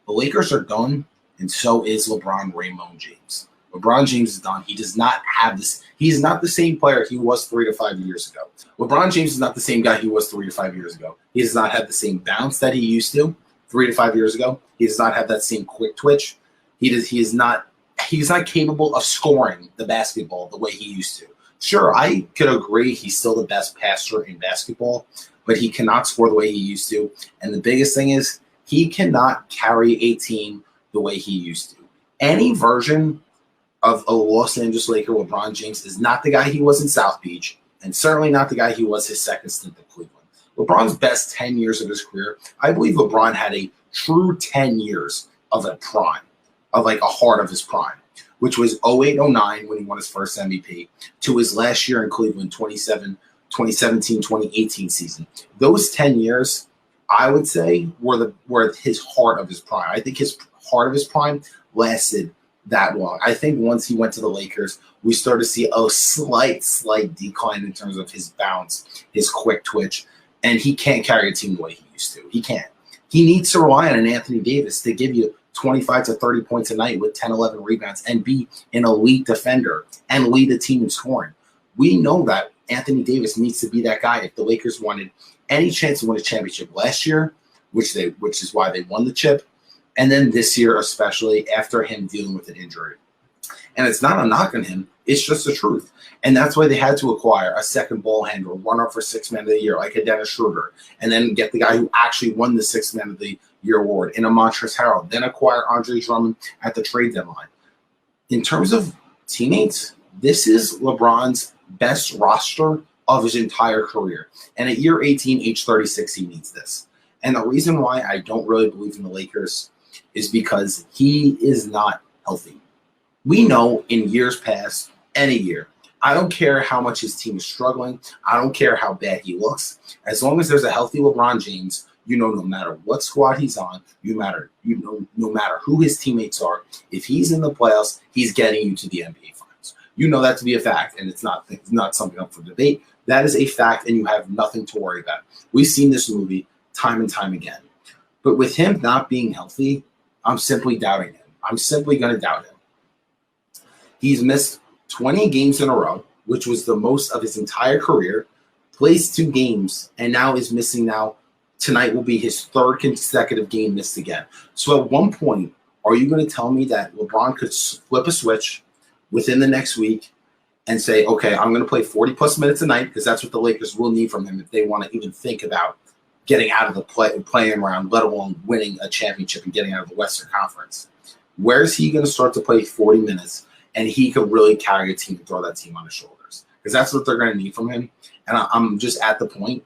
The Lakers are done, and so is Raymond James. LeBron James is done. He does not have this. He is not the same player he was 3 to 5 years ago. LeBron James is not the same guy he was 3 to 5 years ago. He does not have the same bounce that he used to 3 to 5 years ago. He does not have that same quick twitch. He's not capable of scoring the basketball the way he used to. Sure, I could agree he's still the best passer in basketball, but he cannot score the way he used to. And the biggest thing is he cannot carry a team the way he used to. Any version of a Los Angeles Laker LeBron James is not the guy he was in South Beach, and certainly not the guy he was his second stint at Cleveland. LeBron's best 10 years of his career, I believe LeBron had a true 10 years of a prime, of like a heart of his prime, which was 08-09 when he won his first MVP, to his last year in Cleveland, 2017-2018 season. Those 10 years, I would say, were his heart of his prime. I think his heart of his prime lasted that long. I think once he went to the Lakers, we started to see a slight decline in terms of his bounce, his quick twitch, and he can't carry a team the way he used to. He can't. He needs to rely on an Anthony Davis to give you 25 to 30 points a night with 10, 11 rebounds and be an elite defender and lead the team in scoring. We know that Anthony Davis needs to be that guy if the Lakers wanted any chance to win a championship last year, which is why they won the chip, and then this year especially after him dealing with an injury. And it's not a knock on him. It's just the truth. And that's why they had to acquire a second ball handler, runner for Sixth Man of the Year, like a Dennis Schroeder, and then get the guy who actually won the Sixth Man of the Year award in a Montrezl Harrell, then acquire Andre Drummond at the trade deadline. In terms of teammates, this is LeBron's best roster of his entire career. And at year 18, age 36, he needs this. And the reason why I don't really believe in the Lakers is because he is not healthy. We know in years past, any year, I don't care how much his team is struggling. I don't care how bad he looks. As long as there's a healthy LeBron James, no matter what squad he's on, no matter who his teammates are, if he's in the playoffs, he's getting you to the NBA Finals. You know that to be a fact, and it's not something up for debate. That is a fact, and you have nothing to worry about. We've seen this movie time and time again. But with him not being healthy, I'm simply doubting him. I'm simply going to doubt him. He's missed 20 games in a row, which was the most of his entire career, plays 2 games, and now is missing now. Tonight will be his 3rd consecutive game missed again. So at one point, are you going to tell me that LeBron could flip a switch within the next week and say, okay, I'm going to play 40-plus minutes a night, because that's what the Lakers will need from him if they want to even think about getting out of the playing round, let alone winning a championship and getting out of the Western Conference? Where is he going to start to play 40 minutes and he could really carry a team and throw that team on his shoulders? Because that's what they're going to need from him. And I'm just at the point,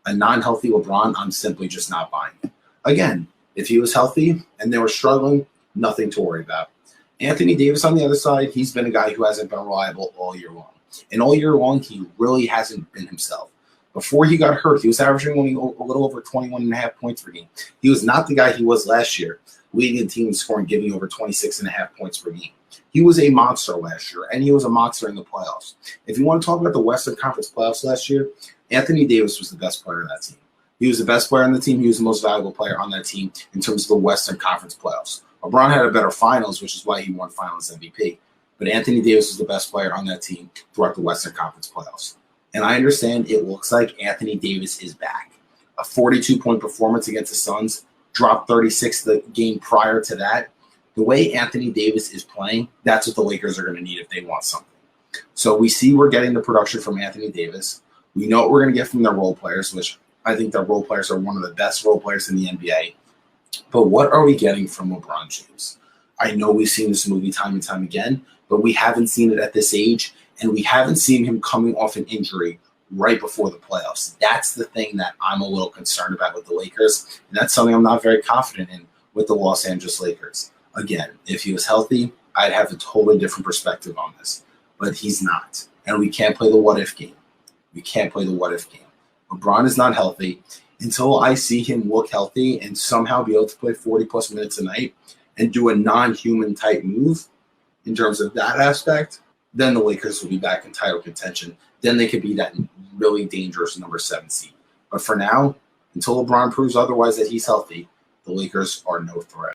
a non-healthy LeBron, I'm simply just not buying it. Again, if he was healthy and they were struggling, nothing to worry about. Anthony Davis on the other side, he's been a guy who hasn't been reliable all year long. And all year long, he really hasn't been himself. Before he got hurt, he was averaging only a little over 21.5 points per game. He was not the guy he was last year, leading the team in scoring, giving over 26.5 points per game. He was a monster last year, and he was a monster in the playoffs. If you want to talk about the Western Conference playoffs last year, Anthony Davis was the best player on that team. He was the best player on the team. He was the most valuable player on that team in terms of the Western Conference playoffs. LeBron had a better finals, which is why he won Finals MVP. But Anthony Davis was the best player on that team throughout the Western Conference playoffs. And I understand it looks like Anthony Davis is back. A 42-point performance against the Suns, dropped 36 the game prior to that. The way Anthony Davis is playing, that's what the Lakers are going to need if they want something. So we see we're getting the production from Anthony Davis. We know what we're going to get from their role players, which I think their role players are one of the best role players in the NBA. But what are we getting from LeBron James? I know we've seen this movie time and time again, but we haven't seen it at this age, and we haven't seen him coming off an injury right before the playoffs. That's the thing that I'm a little concerned about with the Lakers, and that's something I'm not very confident in with the Los Angeles Lakers. Again, if he was healthy, I'd have a totally different perspective on this, but he's not, and we can't play the what-if game. We can't play the what-if game. LeBron is not healthy. Until I see him look healthy and somehow be able to play 40-plus minutes a night and do a non-human type move in terms of that aspect, then the Lakers will be back in title contention. Then they could be that really dangerous number 7 seed. But for now, until LeBron proves otherwise that he's healthy, the Lakers are no threat.